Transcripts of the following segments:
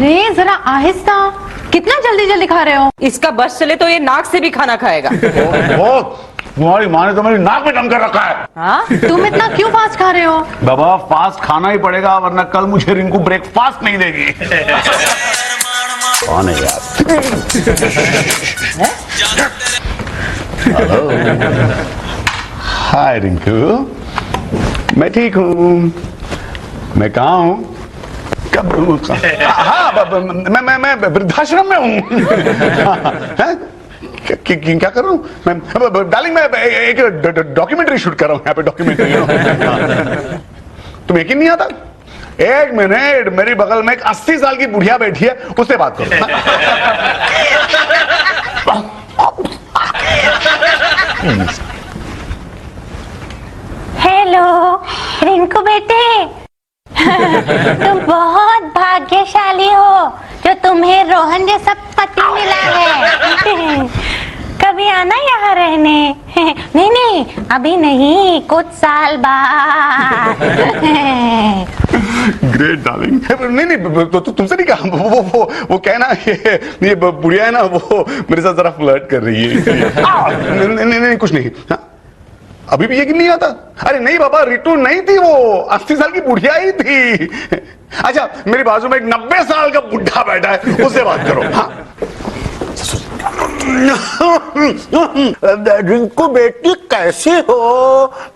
अरे जरा आहिस्ता, कितना जल्दी जल्दी खा रहे हो? इसका बस चले तो ये नाक से भी खाना खाएगा। तुम्हारी माँ ने तो मेरी नाक में दम कर रखा है। हाँ? तुम इतना क्यों फास्ट खा रहे हो? बाबा फास्ट खाना ही पड़ेगा वरना कल मुझे रिंकू ब्रेकफास्ट नहीं देगी। कौन है यार? हेलो, हाय रिंकू, मैं ठीक हूँ। मैं कहाँ हूँ? कब? हाँ, मैं वृद्धाश्रम में हूँ। क्या कर रहा हूँ मैं? डार्लिंग, मैं एक डॉक्यूमेंट्री शूट कर रहा हूँ यहाँ पे। डॉक्यूमेंट्री तुम्हें यकीन नहीं आता? एक मिनट, मेरी बगल में एक 80 साल की बुढ़िया बैठी है, उससे बात करो। हेलो रिंकू बेटे, तुम बहुत भाग्यशाली हो जो तुम्हें रोहन जैसा पति मिला है। कभी आना यहाँ रहने। नहीं नहीं, अभी नहीं, कुछ साल बाद। Great darling. नहीं नहीं, तो तुमसे नहीं कहा। वो कहना ये बुढ़िया है ना, वो मेरे साथ जरा फ्लर्ट कर रही है। नहीं, कुछ नहीं। हाँ? अभी भी यकीन नहीं आता? अरे नहीं बाबा, रितु नहीं थी, वो 80 साल की बुढ़िया ही थी। अच्छा, मेरी बाजू में एक 90 साल का बुढ़ा बैठा है, उससे बात करो। हाँ? रिंकू बेटी कैसे हो?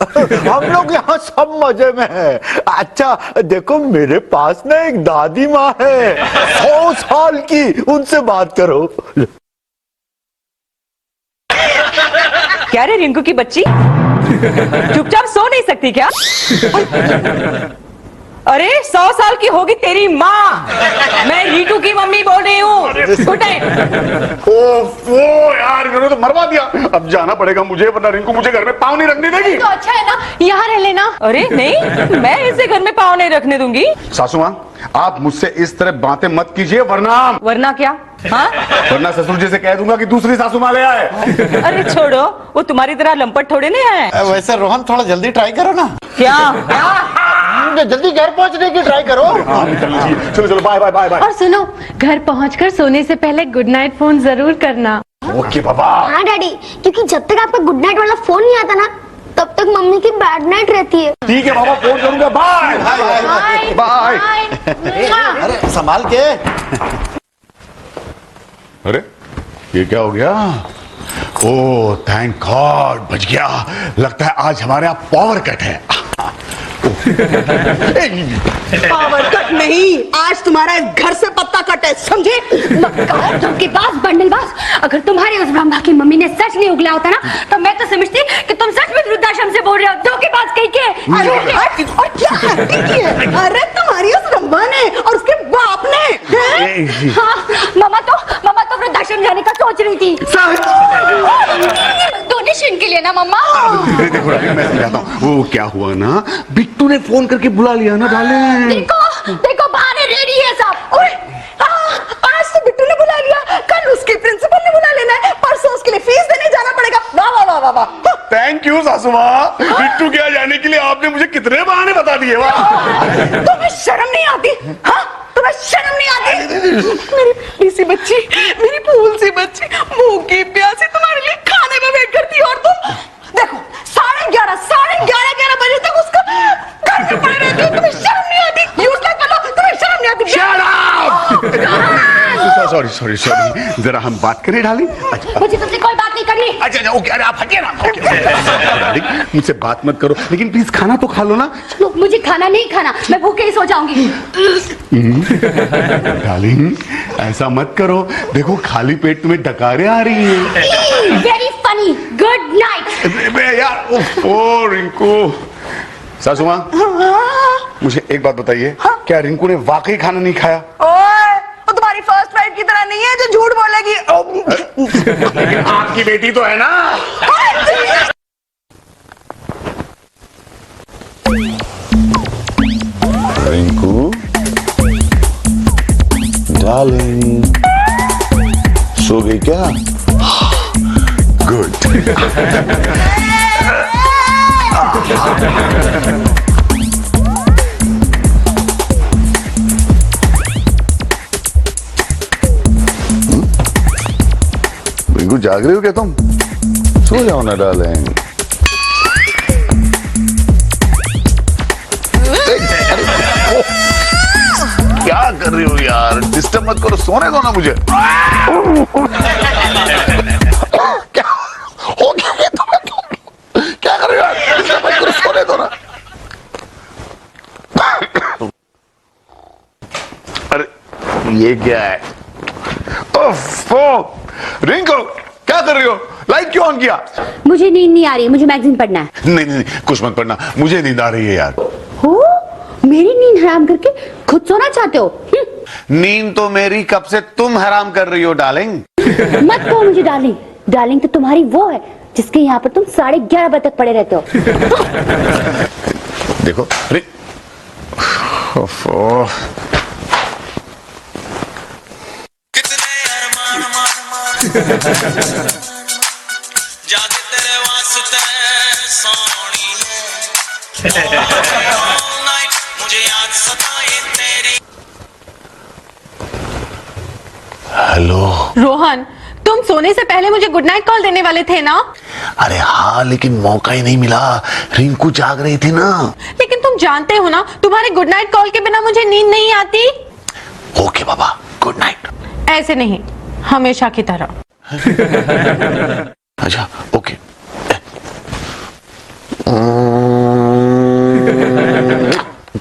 हम लोग यहाँ सब मजे में हैं। अच्छा देखो, मेरे पास ना एक दादी माँ है 100 साल की, उनसे बात करो। क्या रे रिंकू की बच्ची, चुपचाप सो नहीं सकती क्या? अरे 100 साल की होगी तेरी माँ। मैं रीटू की मम्मी बोल रही हूँ। ओफो यार, इन्होंने तो मरवा दिया। अब जाना पड़ेगा मुझे, वरना रिंकू मुझे घर में पाँव नहीं रखने देगी। तो अच्छा है ना, यहाँ रह लेना। अरे नहीं, मैं इसे घर में पाँव नहीं रखने दूंगी। सासू माँ, आप मुझसे इस तरह बातें मत कीजिए, वरना क्या? हाँ? वरना ससुर जी से कह दूंगा कि दूसरी सासू माँ ले आए। अरे छोड़ो, वो तुम्हारी तरह लंपट थोड़े नहीं है। वैसे रोहन थोड़ा जल्दी ट्राई करो ना। क्या? जल्दी घर पहुंचने की ट्राई करो। चलो चलो, बाय बाय बाय बाय। और सुनो, घर पहुंचकर सोने से पहले गुड नाइट फोन जरूर करना। ओके बाबा। हाँ डैडी, क्योंकि जब तक आपका गुड नाइट वाला फोन नहीं आता ना, तब तक मम्मी की बैड नाइट रहती है। ठीक है बाबा, फोन करूंगा। Bye bye bye. अरे संभाल के। अरे ये क्या हो गया? ओह थैंक गॉड, बच गया। लगता है आज हमारे यहाँ पावर कट है। पावर कट नहीं, आज तुम्हारा इस घर से पत्ता कट है, समझे? मक्कार, धोखेबाज, बंडलबाज। अगर तुम्हारे उस ब्रह्मा की मम्मी ने सच नहीं उगला होता ना, तो मैं तो समझती कि तुम सच में वृद्धाश्रम से बोल रहे हो। धोखेबाज कहीं के। और क्या हरकत की है? अरे तुम्हारी उस रंभा ने और उसके बाप ने। हाँ, मामा तो वृद्धाश्रम जाने का सोच रही थी। डोनेशन के लिए ना मम्मा। देखो डाले, मैं समझाता हूँ। वो क्या हुआ ना, बिट्टू ने फोन करके बुला लिया ना डाले। देखो बहाने रेडी है सब। आज तो बिट्टू ने बुला लिया, कल उसके प्रिंसिपल ने बुला लेना है, परसों उसके लिए फीस देने जाना पड़ेगा। वाह वाह वाह वाह वाह। थैंक यू सासू माँ, बिट्टू के यहाँ जाने के लिए आपने मुझे कितने बहाने बता दिए। वाह, तुम्हें शर्म नहीं आती? हाँ, तुम्हें शर्म नहीं आती? मेरी प्यारी सी बच्ची, मेरी फूल सी बच्ची, भूखी प्यासी तुम्हारे लिए खाने में वेट करती है, और तुम देखो 11:30 बजे तक उसका घर में पड़े रहती हो। तुम्हें शर्म नहीं आती? यूज़लेस fellow, तुम्हें शर्म नहीं आती? सॉरी, जरा हम बात करें डार्लिंग। अच्छा, मुझे तुमसे कोई बात नहीं करनी। अच्छा, ओके। अरे आप हटिए ना। डार्लिंग, मुझसे बात मत करो, लेकिन प्लीज खाना तो खा लो ना। मुझे खाना नहीं खाना, मैं भूखे ही सो जाऊंगी। डार्लिंग, ऐसा मत करो। देखो खाली पेट तुम्हें डकारें आ रही हैं। Very funny. Good night. यार ओ रिंकू। सासू माँ, मुझे एक बात बताइए, क्या रिंकू ने वाकई खाना नहीं खाया? ओए, वो तुम्हारी फर्स्ट वाइफ की तरह नहीं है जो झूठ बोलेगी। लेकिन आपकी बेटी तो है ना। रिंकू डार्लिंग, सो गई क्या? गुड। रिंकू जाग रही हो क्या तुम? सो जाओ ना डार्लिंग। क्या कर रही हो यार? डिस्टर्ब मत करो, सोने दो ना मुझे। क्या हो गया ये तुम्हें? क्या कर रही हो यार? डिस्टर्ब मत करो, सोने दो ना। अरे ये क्या है? रिंकू क्या कर रही हो? लाइट क्यों ऑन किया? मुझे नींद नहीं आ रही, मुझे मैगजीन पढ़ना है। नहीं नहीं नहीं, कुछ मत पढ़ना, मुझे नींद आ रही है यार। हो, मेरी नींद हराम करके खुद सोना चाहते हो? नींद तो मेरी कब से तुम हराम कर रही हो डार्लिंग। मत कहो मुझे डार्लिंग। डार्लिंग तो तुम्हारी वो है जिसके यहाँ पर तुम 11:30 बजे तक पड़े रहते हो। देखो अरे ओफो। जागे तेरे वास्ते सोनी है All night मुझे याद सताए तेरी। हेलो। रोहन, तुम सोने से पहले मुझे गुड नाइट कॉल देने वाले थे ना? अरे हाँ, लेकिन मौका ही नहीं मिला, रिंकू जाग रही थी ना। लेकिन तुम जानते हो ना, तुम्हारे गुड नाइट कॉल के बिना मुझे नींद नहीं आती। ओके बाबा, गुड नाइट। ऐसे नहीं, हमेशा की तरह। अच्छा okay.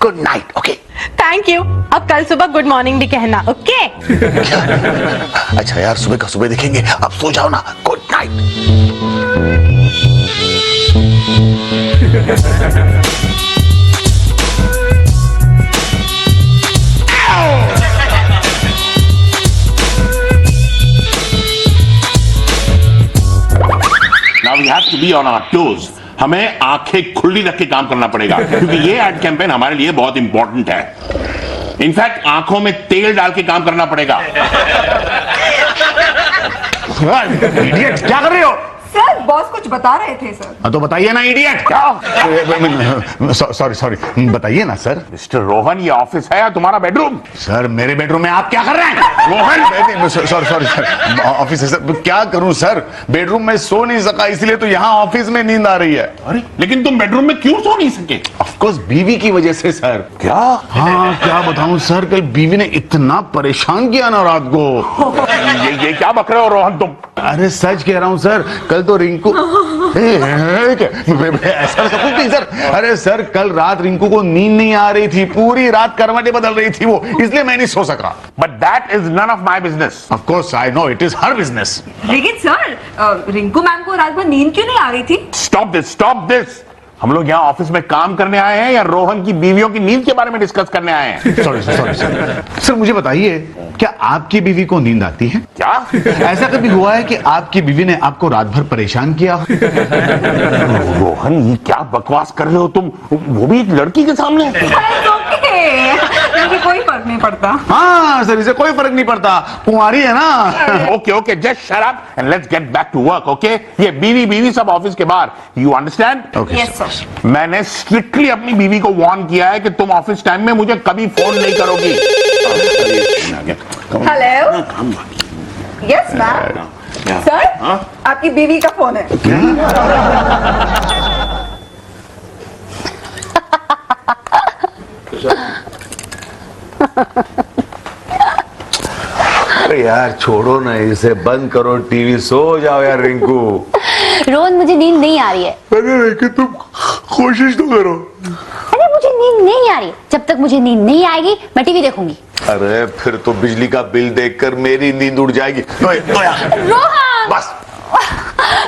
Good night. Okay. Thank you. अब कल सुबह गुड मॉर्निंग भी कहना, ओके? अच्छा यार, सुबह का सुबह देखेंगे, अब सो जाओ ना। Good night. Now we have to be on our toes. हमें आंखें खुली रख के काम करना पड़ेगा क्योंकि ये एड कैंपेन हमारे लिए बहुत इंपॉर्टेंट है। इनफैक्ट आंखों में तेल डाल के काम करना पड़ेगा। इडियट, क्या कर रहे हो? सर, बॉस कुछ बता रहे थे सर। तो बताइए ना इडियट। क्या? सॉरी सॉरी, बताइए ना सर। मिस्टर रोहन, ये ऑफिस है या तुम्हारा बेडरूम? सर मेरे बेडरूम में आप क्या कर रहे हैं? Rohan, sorry sorry sir, office है सर। क्या करूं सर, बेडरूम में सो नहीं सका, इसलिए तो यहाँ ऑफिस में नींद आ रही है। अरे लेकिन तुम बेडरूम में क्यों सो नहीं सके? ऑफ कोर्स बीवी की वजह से सर। क्या? हाँ क्या बताऊं सर, कल बीवी ने इतना परेशान किया ना रात को। ये क्या बक रहे हो रोहन तुम? अरे सच कह रहा हूं सर, कल तो रिंकू ऐसा सब कुछ नहीं सर। अरे सर, कल रात रिंकू को नींद नहीं आ रही थी, पूरी रात करवटें बदल रही थी वो, इसलिए मैं नहीं सो सका। But that is none of my business. Of course I know, it is her business. लेकिन सर, रिंकू मैम को रात भर नींद क्यों नहीं आ रही थी? Stop this, stop this. हम लोग यहाँ ऑफिस में काम करने आए हैं या रोहन की बीवियों की नींद के बारे में डिस्कस करने आए हैं? Sorry sorry sir. सर मुझे बताइए, क्या आपकी बीवी को नींद आती है? क्या? ऐसा कभी हुआ है कि आपकी बीवी ने आपको रात भर परेशान किया? रोहन, ये क्या बकवास कर रहे हो तुम, वो भी एक लड़की के सामने? मुझे कोई फर्क नहीं पड़ता। हाँ सर, इसे कोई फर्क नहीं पड़ता, कुंवारी है ना। Okay okay, just shut up and let's get back to work. Okay, ये बीवी सब ऑफिस के बाहर, यू अंडरस्टैंड? Yes sir. मैंने स्ट्रिक्टली अपनी बीवी को वार्न किया है कि तुम ऑफिस टाइम में मुझे कभी फोन नहीं करोगी। हेलो। Yes ma'am. सर, आपकी बीवी का फोन है। अरे यार छोड़ो ना इसे, बंद करो टीवी, सो जाओ यार रिंकू। रोहन, मुझे नींद नहीं आ रही है। अरे कि तुम कोशिश तो करो। अरे मुझे नींद नहीं आ रही। जब तक मुझे नींद नहीं आएगी मैं टीवी देखूंगी। अरे फिर तो बिजली का बिल देखकर मेरी नींद उड़ जाएगी। तो यार रोहन, बस।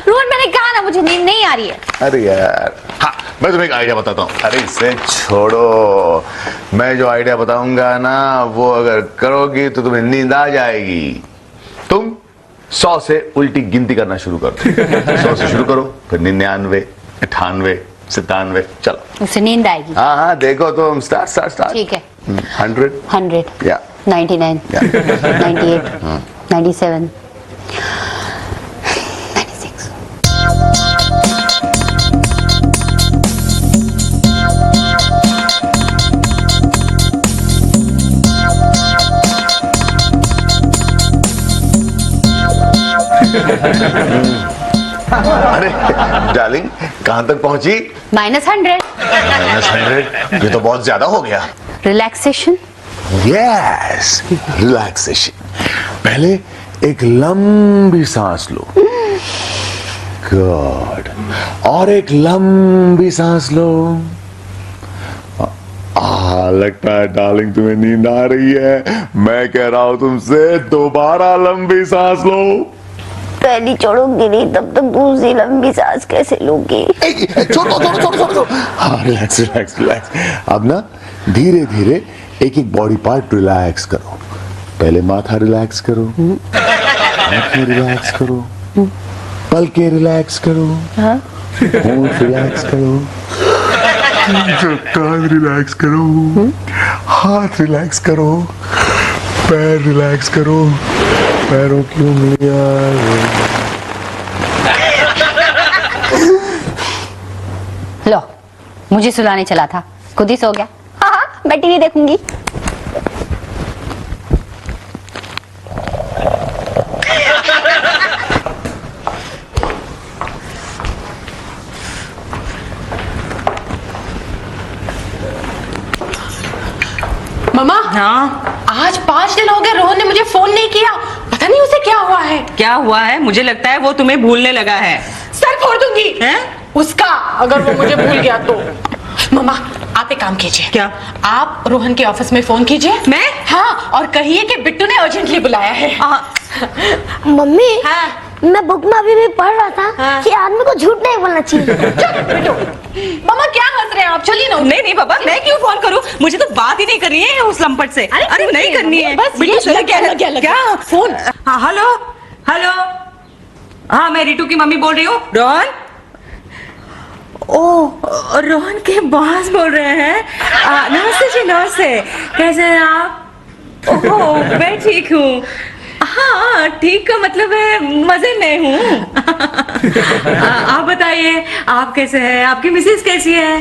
रोहन, मैंने कहा ना मुझे नींद नहीं आ रही है। अरे यार, हाँ मैं तुम्हें एक आइडिया बताता हूँ। अरे इसे छोड़ो, मैं जो आइडिया बताऊंगा ना वो अगर करोगी तो तुम्हें नींद आ जाएगी। तुम 100 से उल्टी गिनती करना शुरू कर दो। 100 से शुरू करो, फिर 99, 98, 97, चलो। उससे नींद आएगी। हाँ हाँ, देखो तुम, स्टार्ट। ठीक है। 100, 100, या 99, या 98, 97, 96। अरे डार्लिंग, कहां तक पहुंची? -100। -100? ये तो बहुत ज्यादा हो गया। रिलैक्सेशन। Yes, relaxation. पहले एक लंबी सांस लो। गुड। और एक लंबी सांस लो। लगता है डार्लिंग तुम्हें नींद आ रही है। मैं कह रहा हूं तुमसे दोबारा लंबी सांस लो। पहली छोड़ूंगी नहीं तब तक दूसरी लंबी सांस कैसे लूंगी? छोड़ो। हाँ, रिलैक्स रिलैक्स रिलैक्स। अब ना धीरे धीरे एक एक बॉडी पार्ट रिलैक्स करो। पहले माथा रिलैक्स करो, आंखें रिलैक्स करो, पलकें रिलैक्स करो, होंठ रिलैक्स करो, कान रिलैक्स करो, हाथ रिलैक्स करो, पैर रिलैक्स करो, पैरों की उंगलियां। लो, मुझे सुलाने चला था, खुद ही सो गया। हाँ, मैं टीवी देखूंगी। मम्मा, हाँ, आज 5 दिन हो गए रोहन ने मुझे फोन नहीं किया। पता नहीं उसे क्या हुआ है। क्या हुआ है? मुझे लगता है वो तुम्हें भूलने लगा है। सर फोड़ दूंगी हैं? उसका, अगर वो मुझे भूल गया तो। मम्मा, आप एक काम कीजिए। क्या? आप रोहन के ऑफिस में फोन कीजिए। मैं? हाँ, और कहिए कि बिट्टू ने अर्जेंटली बुलाया है। मम्मी, हाँ। मैं बुक में अभी भी पढ़ रहा था हाँ। कि आदमी को झूठ नहीं बोलना चाहिए। बिट्टू, मम्मा क्या हंस रहे हैं आप? चलिए ना। नहीं बाबा, मैं क्यों फोन करूं? मुझे तो बात ही नहीं करनी है उस लंपट से। अरे नहीं करनी है। बस बिट्टू, ये चलो, लग गया क्या फोन। हाँ, हेलो हेलो। हाँ, मैं रितु की मम्मी बोल रही हूँ। रोहन? ओ, रोहन के बॉस बोल रहे हैं। नमस्ते जी, नमस्ते। कैसे हैं आप? ओह, मैं ठीक हूँ। हाँ, ठीक का मतलब है मजे में हूँ। आप बताइए, आप कैसे हैं? आपकी मिसेस कैसी है?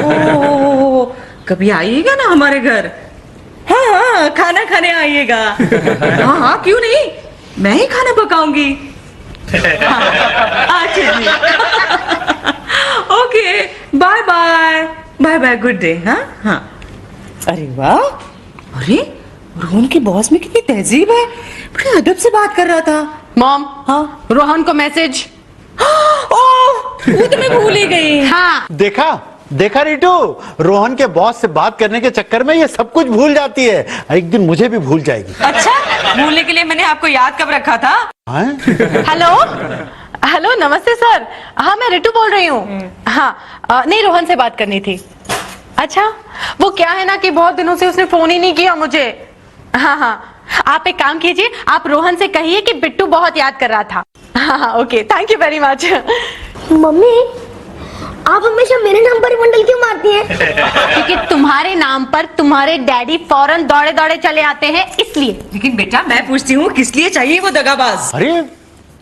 ओह, कभी आइएगा ना हमारे घर। हाँ, खाना खाने आइएगा। हाँ, क्यों नहीं, मैं ही खाना पकाऊंगी। अच्छा जी। Okay, bye bye bye bye, good day. हाँ हाँ। अरे वाह, अरे रोहन के बॉस में कितनी तहजीब है, बड़े अदब से बात कर रहा था। मॉम, हाँ, रोहन को मैसेज। ओह, वो तो मैं भूल ही गई। हाँ, देखा रिटू, रोहन के बॉस से बात करने के चक्कर में ये सब कुछ भूल जाती है। एक दिन मुझे भी भूल जाएगी। अच्छा, भूलने के लिए मैंने आपको याद कब रखा था? हेलो हेलो, नमस्ते सर। हाँ, मैं रितु बोल रही हूँ। हाँ, नहीं, रोहन से बात करनी थी। अच्छा, वो क्या है ना कि बहुत दिनों से उसने फोन ही नहीं किया मुझे। हाँ, आप एक काम कीजिए, आप रोहन से कहिए कि बिट्टू बहुत याद कर रहा था। हाँ, okay, thank you very much. Mummy, आप हमेशा मेरे नाम पर बंडल क्यों मारती हैं? क्योंकि तुम्हारे नाम पर तुम्हारे डैडी फौरन दौड़े दौड़े चले आते हैं, इसलिए। लेकिन बेटा, मैं पूछती हूँ, किस लिए चाहिए वो दगाबाज? अरे,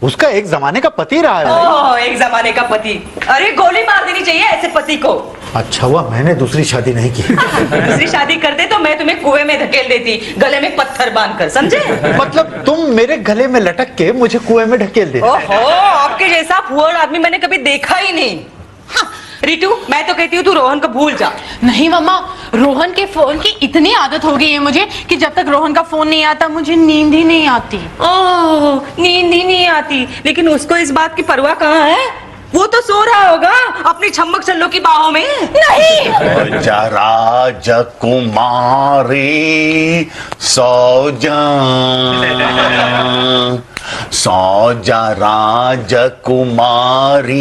उसका एक जमाने का पति रहा है। ओह, एक जमाने का पति। अरे गोली मार देनी चाहिए ऐसे पति को। अच्छा हुआ मैंने दूसरी शादी नहीं की। दूसरी शादी करते तो मैं तुम्हें कुएं में धकेल देती, गले में पत्थर बांधकर, समझे? मतलब तुम मेरे गले में लटक के मुझे कुएं में ढकेल दे। ओहो, आपके जैसा फुहड़ आदमी मैंने कभी देखा ही नहीं। हाँ, रितु, मैं तो कहती हूँ तू रोहन को भूल जा। नहीं मम्मा, रोहन के फोन की इतनी आदत हो गई है मुझे कि जब तक रोहन का फोन नहीं आता मुझे नींद ही नहीं आती। ओह, नींद ही नहीं आती, लेकिन उसको इस बात की परवाह कहाँ है? वो तो सो रहा होगा अपनी छम्मक छल्लो की बाहों में। नहीं, राजकुमारी सो जा राजकुमारी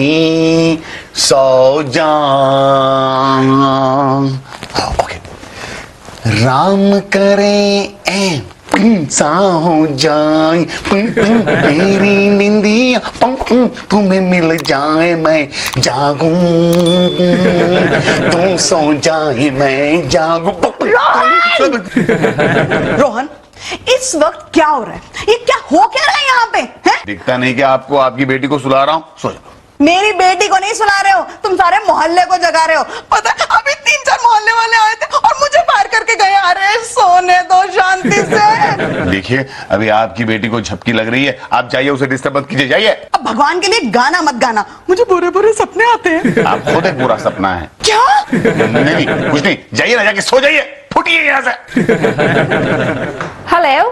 सो जा। ओके, राम करे सा हो जाए तेरी निंदिया तुम्हें मिल जाए, मैं जागूं तू सो जाए मैं जागूं। रोहन, इस वक्त क्या हो रहा है? ये क्या हो क्या रहा है यहाँ पे? हैं? दिखता नहीं कि आपको आपकी बेटी को सुला रहा हूँ? सो जाओ। मेरी बेटी को नहीं सुना रहे हो, तुम सारे मोहल्ले को जगा रहे हो। पता है अभी 3-4 मोहल्ले वाले आए थे और मुझे बाहर करके गए। अरे सोने दो शांति से। देखिए अभी आपकी बेटी को झपकी लग रही है, आप जाइए, उसे डिस्टर्ब मत कीजिए, जाइए। अब भगवान के लिए गाना मत गाना, मुझे बुरे बुरे सपने आते हैं। आप खुद एक बुरा सपना है। क्या? नहीं कुछ नहीं, जाइए ना, जाके सो जाइए, फुटिए यहाँ से। हेलो,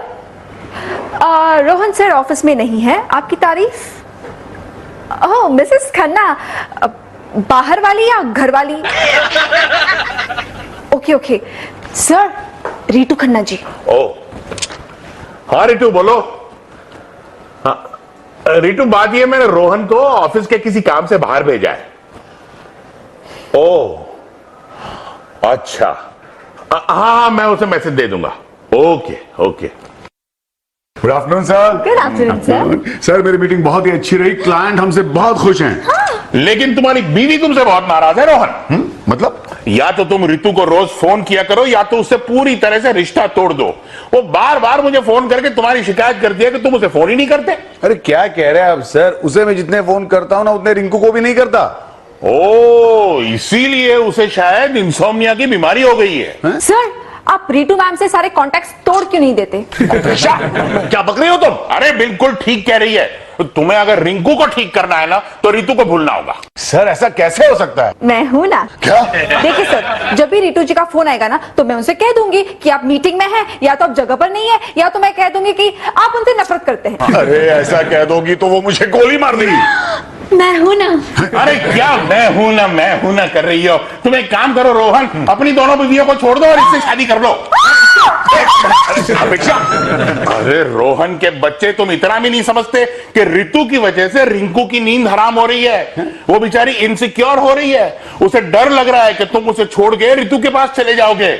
रोहन सर ऑफिस में नहीं है। आपकी तारीफ? ओह मिसेस खन्ना, बाहर वाली या घर वाली? Okay okay sir, Ritu Khanna ji. ओ हाँ रितु बोलो। हाँ रितु, बात ये मैंने रोहन को ऑफिस के किसी काम से बाहर भेजा है। ओ अच्छा, हाँ मैं उसे मैसेज दे दूंगा। Okay okay. Good afternoon sir. Good afternoon sir. Sir मेरी मीटिंग बहुत ही अच्छी रही, क्लाइंट हमसे बहुत खुश हैं। लेकिन तुम्हारी बीवी तुमसे बहुत नाराज है रोहन। मतलब? या तो तुम रितु को रोज फोन किया करो या तो उससे पूरी तरह से रिश्ता तोड़ दो। वो बार बार मुझे फोन करके तुम्हारी शिकायत करती है कि तुम उसे फोन ही नहीं करते। अरे क्या कह रहे हैं आप सर, उसे मैं जितने फोन करता हूं ना उतने रिंकू को भी नहीं करता। ओ इसीलिए उसे शायद इंसोम्निया की बीमारी हो गई है। सर आप रीतू मैम से सारे कॉन्टैक्ट्स तोड़ क्यों नहीं देते? क्या बक रही हो तुम? अरे बिल्कुल ठीक कह रही है। तुम्हें अगर रिंकू को ठीक करना है ना तो रितु को भूलना होगा। सर ऐसा कैसे हो सकता है? मैं हूं ना। क्या? देखिए सर, जब भी रीतू जी का फोन आएगा ना तो मैं उनसे कह दूंगी कि आप मीटिंग में हैं, या तो आप जगह पर नहीं है, या तो मैं कह दूंगी कि आप उनसे नफरत करते हैं। अरे ऐसा कह दोगी तो वो मुझे गोली मार देगी। मैं हूं ना। अरे क्या मैं हूं ना कर रही हो? तुम एक काम करो रोहन, अपनी दोनों बीवियों को छोड़ दो और इससे शादी कर लो। अपेक्षा, अरे रोहन के बच्चे, तुम इतना भी नहीं समझते कि रितु की वजह से रिंकू की नींद हराम हो रही है। वो बेचारी इनसिक्योर हो रही है, उसे डर लग रहा है कि तुम उसे छोड़ के रितु के पास चले जाओगे।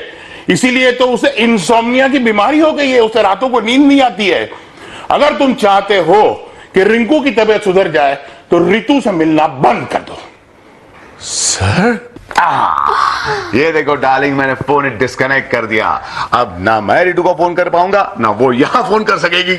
इसीलिए तो उसे इंसोम्निया की बीमारी हो गई है, उसे रातों को नींद नहीं आती है। अगर तुम चाहते हो कि रिंकू की तबीयत सुधर जाए तो रितु से मिलना बंद कर दो। सर ये देखो डार्लिंग, मैंने फोन डिस्कनेक्ट कर दिया। अब ना मैं रितु को फोन कर पाऊंगा ना वो यहाँ फोन कर सकेगी।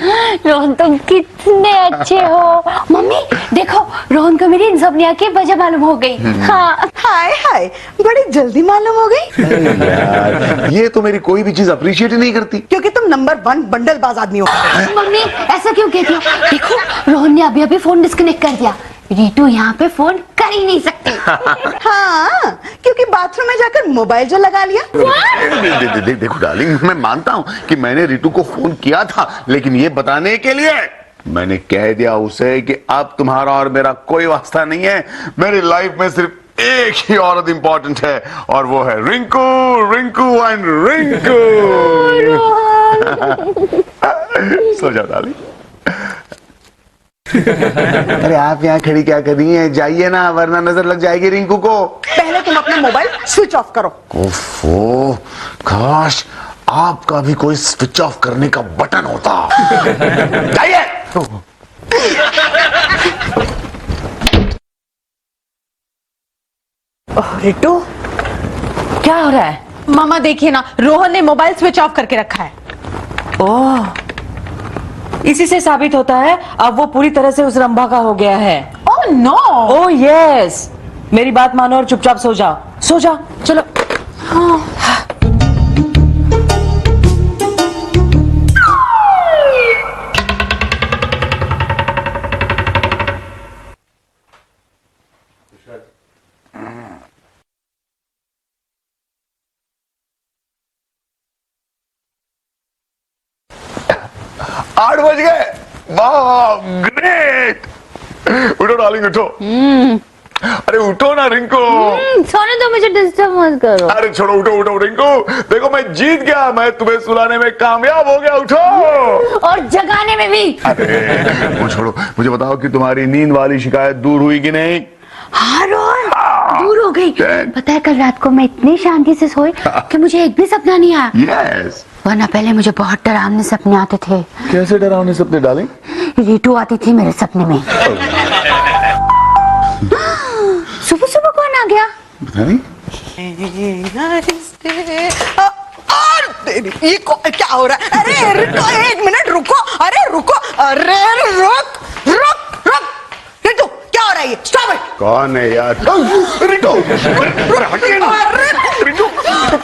रोहन तुम कितने अच्छे हो। मम्मी देखो, रोहन को मेरी इंसोम्निया की वजह मालूम हो गई। हाँ हाय हाय, बड़ी जल्दी मालूम हो गई। अरे यार, ये तो मेरी कोई भी चीज अप्रिशिएट ही नहीं करती। क्योंकि तुम नंबर 1 बंडलबाज आदमी हो। मम्मी ऐसा क्यों कहती हो? देखो रोहन ने अभी अभी फोन डिस्कनेक्ट कर दिया। रीतू यहाँ पे फोन कर ही नहीं सकती। हाँ, क्योंकि बाथरूम में जाकर मोबाइल जो लगा लिया। देखो डार्लिंग, मैं मानता हूँ कि मैंने रितु को फोन किया था, लेकिन ये बताने के लिए मैंने कह दिया उसे कि अब तुम्हारा और मेरा कोई वास्ता नहीं है। मेरी लाइफ में सिर्फ एक ही औरत इंपॉर्टेंट है और वो है रिंकू, रिंकू एंड रिंकू। सो जाओ डार्लिंग। अरे आप यहाँ खड़ी क्या कर रही हैं? जाइए ना, वरना नजर लग जाएगी रिंकू को। पहले तुम अपना मोबाइल स्विच ऑफ करो। ओफो, काश आपका भी कोई स्विच ऑफ करने का बटन होता। जाइए। रितु, क्या हो रहा है? मामा देखिए ना, रोहन ने मोबाइल स्विच ऑफ करके रखा है। ओह, इसी से साबित होता है अब वो पूरी तरह से उस रंभा का हो गया है। Oh no. ओह यस, मेरी बात मानो और चुपचाप सो जाओ, सो जाओ, चलो। आठ बज गए। वाह ग्रेट। उठो डार्लिंग उठो। अरे उठो ना रिंकू। सोने दो, मुझे डिस्टर्ब मत करो। अरे छोड़ो, उठो उठो रिंकू। देखो मैं जीत गया, मैं तुम्हें सुलाने में कामयाब हो गया। उठो। और जगाने में भी। अरे वो छोड़ो, मुझे बताओ कि तुम्हारी नींद वाली शिकायत दूर हुई कि नहीं? हाँ रोहन, दूर हो गई। पता है कल रात को मैं इतनी शांति से सोई कि मुझे एक भी सपना नहीं आया। यस। वरना पहले मुझे बहुत डरावने सपने आते थे। कैसे डरावने सपने डार्लिंग? रीतू आती थी मेरे सपने में। सुबह सुबह कौन आ गया? पता नहीं। ये क्या हो रहा है? अरे रुको, 1 मिनट रुको। अरे रुको, अरे रुक रुक रुक। रितु क्या हो रहा है? आइए स्टॉप इट। कौन है यार? रितु, अरे हटिए ना। रितु,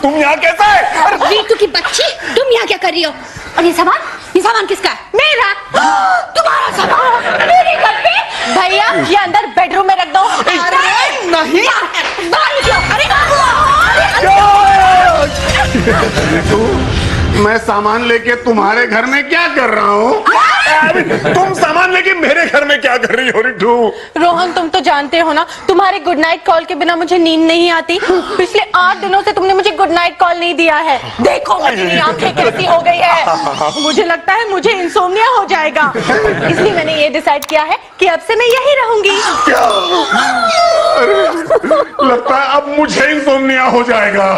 तुम यहाँ कैसा है? अरे रीतू की बच्ची, तुम यहाँ क्या कर रही हो? और ये सामान किसका है? मेरा। तुम्हारा सामान मेरे घर पे? भैया ये अंदर बेडरूम में रख दो। अरे नहीं, बाहर निकलो। अरे मैं सामान लेके तुम्हारे घर में क्या कर रहा हूँ? तुम सामान लेके मेरे घर में क्या कर रही हो रितु? रोहन तुम तो जानते हो ना, तुम्हारे गुड नाइट कॉल के बिना मुझे नींद नहीं आती। पिछले 8 दिनों से तुमने मुझे गुड नाइट कॉल नहीं दिया है। देखो मेरी आंखें कैसी हो गई है। मुझे लगता है मुझे इंसोम्निया हो जाएगा, इसलिए मैंने ये डिसाइड किया है कि अब से मैं यहीं रहूंगी। क्या? अरे, लगता है अब मुझे इंसोम्निया हो जाएगा।